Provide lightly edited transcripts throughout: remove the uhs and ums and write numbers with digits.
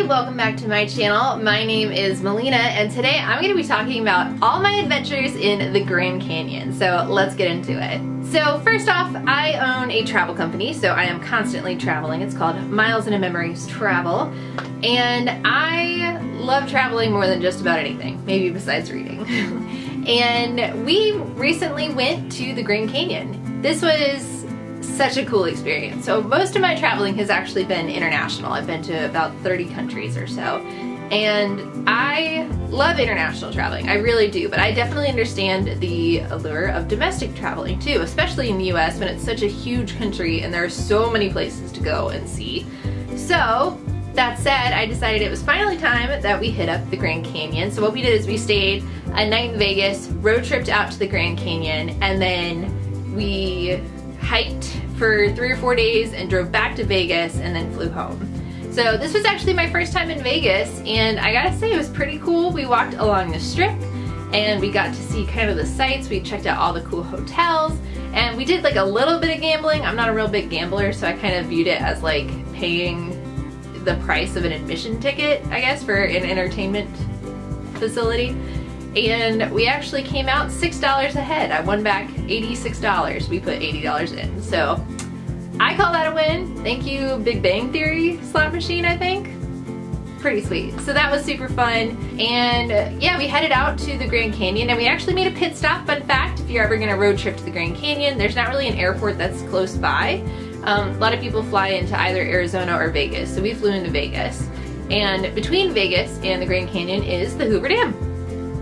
Welcome back to my channel. My name is Melina, and today I'm going to be talking about all my adventures in the Grand Canyon. So let's get into it. So first off, I own a travel company, so I am constantly traveling. It's called Miles into Memories Travel, and I love traveling more than just about anything, maybe besides reading. And we recently went to the Grand Canyon. This was such a cool experience. So most of my traveling has actually been international. I've been to about 30 countries or so, and I love international traveling. I really do, but I definitely understand the allure of domestic traveling too, especially in the US when it's such a huge country and there are so many places to go and see. So that said, I decided it was finally time that we hit up the Grand Canyon. So what we did is we stayed a night in Vegas, road tripped out to the Grand Canyon, and then we hiked for 3 or 4 days and drove back to Vegas and then flew home. So this was actually my first time in Vegas, and I gotta say it was pretty cool. We walked along the strip and we got to see kind of the sights. We checked out all the cool hotels, and we did like a little bit of gambling. I'm not a real big gambler, so I kind of viewed it as like paying the price of an admission ticket, I guess, for an entertainment facility. And we actually came out $6 ahead. I won back $86. We put $80 in. So I call that a win. Thank you, Big Bang Theory slot machine, I think. Pretty sweet. So that was super fun. And yeah, we headed out to the Grand Canyon, and we actually made a pit stop. Fun fact, if you're ever gonna road trip to the Grand Canyon, there's not really an airport that's close by. A lot of people fly into either Arizona or Vegas. So we flew into Vegas. And between Vegas and the Grand Canyon is the Hoover Dam.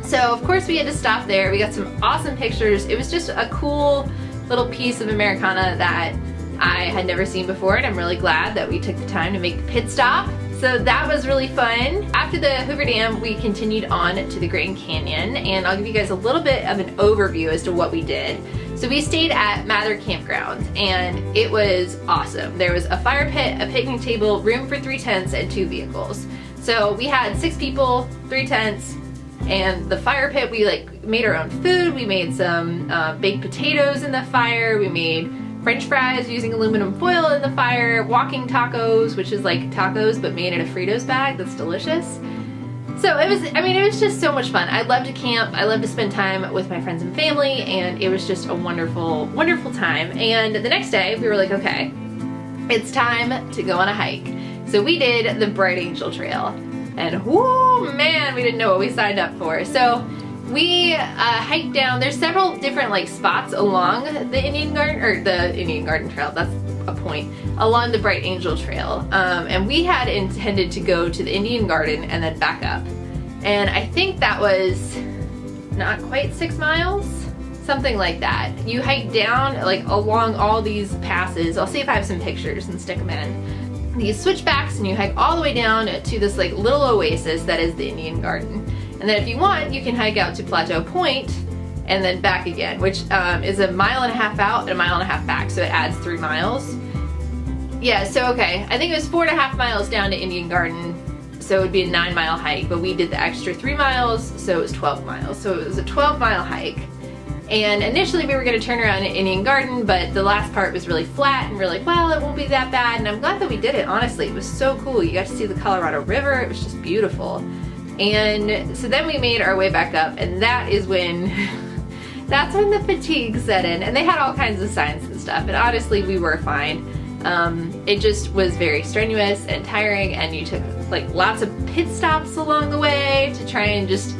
So of course we had to stop there. We got some awesome pictures. It was just a cool little piece of Americana that I had never seen before, and I'm really glad that we took the time to make the pit stop. So that was really fun. After the Hoover Dam, we continued on to the Grand Canyon, and I'll give you guys a little bit of an overview as to what we did. So we stayed at Mather Campground, and it was awesome. There was a fire pit, a picnic table, room for 3 tents, and 2 vehicles. So we had 6 people, 3 tents, and the fire pit, we like made our own food. We made some baked potatoes in the fire. We made French fries using aluminum foil in the fire. Walking tacos, which is like tacos but made in a Fritos bag. That's delicious. So it was just so much fun. I love to camp. I love to spend time with my friends and family, and it was just a wonderful, wonderful time. And the next day we were like, okay, it's time to go on a hike. So we did the Bright Angel Trail. And whoo, man, we didn't know what we signed up for. So we hiked down. There's several different like spots along the Indian Garden Trail. That's a point, along the Bright Angel Trail. And we had intended to go to the Indian Garden and then back up. And I think that was not quite 6 miles, something like that. You hike down like along all these passes. I'll see if I have some pictures and stick them in. These switchbacks, and you hike all the way down to this like little oasis that is the Indian Garden. And then if you want, you can hike out to Plateau Point and then back again, which is 1.5 miles out and 1.5 miles back, so it adds 3 miles. Yeah, so okay, I think it was 4.5 miles down to Indian Garden, so it would be a 9-mile hike, but we did the extra 3 miles, so it was 12 miles. So it was a 12-mile hike. And initially we were going to turn around at Indian Garden, but the last part was really flat, and we're like, well, it won't be that bad. And I'm glad that we did it, honestly. It was so cool. You got to see the Colorado River. It was just beautiful. And so then we made our way back up, and that is when, that's when the fatigue set in. And they had all kinds of signs and stuff, and honestly, we were fine. It just was very strenuous and tiring, and you took like lots of pit stops along the way to try and just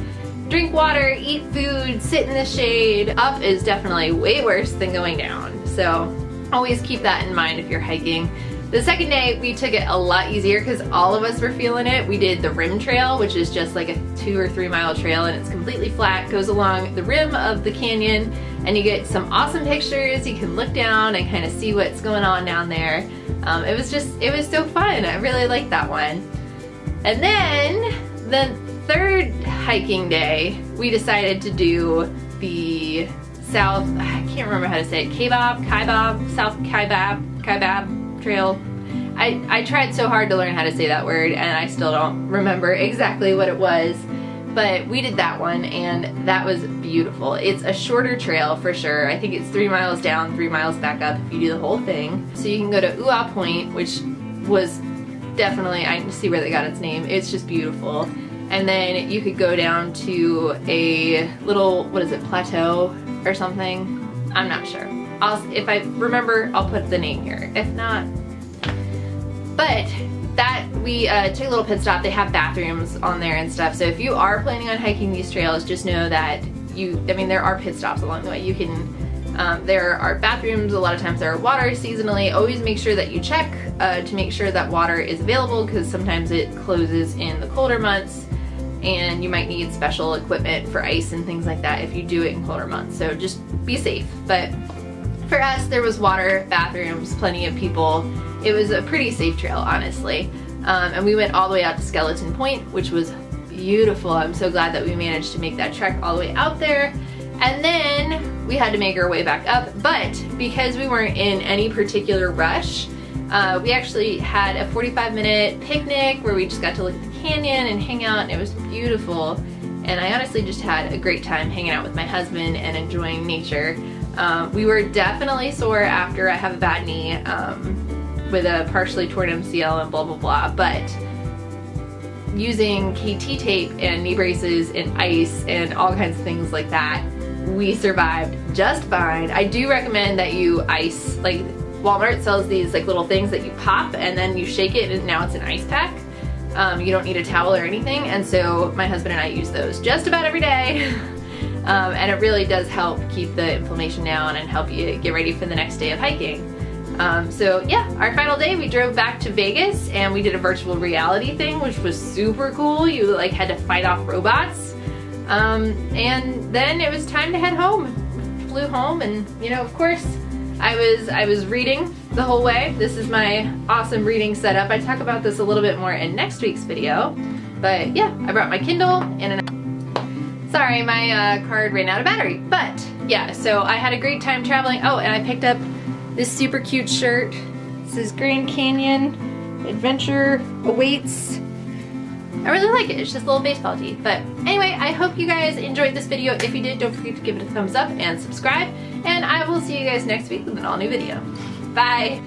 drink water, eat food, sit in the shade. Up is definitely way worse than going down. So always keep that in mind if you're hiking. The second day, we took it a lot easier because all of us were feeling it. We did the rim trail, which is just like a 2 or 3 mile trail, and it's completely flat, goes along the rim of the canyon, and you get some awesome pictures. You can look down and kind of see what's going on down there. It was so fun. I really liked that one. And then the third hiking day, we decided to do the South, I can't remember how to say it, South Kaibab Trail. I tried so hard to learn how to say that word and I still don't remember exactly what it was, but we did that one and that was beautiful. It's a shorter trail for sure. I think it's 3 miles down, 3 miles back up if you do the whole thing. So you can go to Ua Point, which was definitely, I see where they got its name. It's just beautiful. And then you could go down to a little, what is it, plateau or something? I'm not sure. If I remember, I'll put the name here. If not, but that we took a little pit stop. They have bathrooms on there and stuff. So if you are planning on hiking these trails, just know that there are pit stops along the way. You can, there are bathrooms. A lot of times there are water seasonally. Always make sure that you check to make sure that water is available because sometimes it closes in the colder months and you might need special equipment for ice and things like that if you do it in colder months. So just be safe. But for us, there was water, bathrooms, plenty of people. It was a pretty safe trail, honestly. And we went all the way out to Skeleton Point, which was beautiful. I'm so glad that we managed to make that trek all the way out there. And then we had to make our way back up, but because we weren't in any particular rush, we actually had a 45-minute picnic where we just got to look at the canyon and hang out, and it was beautiful. And I honestly just had a great time hanging out with my husband and enjoying nature. We were definitely sore after I have a bad knee with a partially torn MCL and blah blah blah, but using KT tape and knee braces and ice and all kinds of things like that, we survived just fine. I do recommend that you ice, like Walmart sells these like little things that you pop and then you shake it and now it's an ice pack. You don't need a towel or anything, and so my husband and I use those just about every day. And it really does help keep the inflammation down and help you get ready for the next day of hiking. So yeah, our final day we drove back to Vegas and we did a virtual reality thing, which was super cool. You like had to fight off robots. And then it was time to head home. Flew home and, you know, of course, I was reading the whole way. This is my awesome reading setup. I talk about this a little bit more in next week's video. But yeah, I brought my Kindle and sorry, my card ran out of battery. But yeah, so I had a great time traveling. Oh, and I picked up this super cute shirt. This is Grand Canyon Adventure Awaits. I really like it. It's just a little baseball tee. But anyway, I hope you guys enjoyed this video. If you did, don't forget to give it a thumbs up and subscribe. And I will see you guys next week with an all new video. Bye!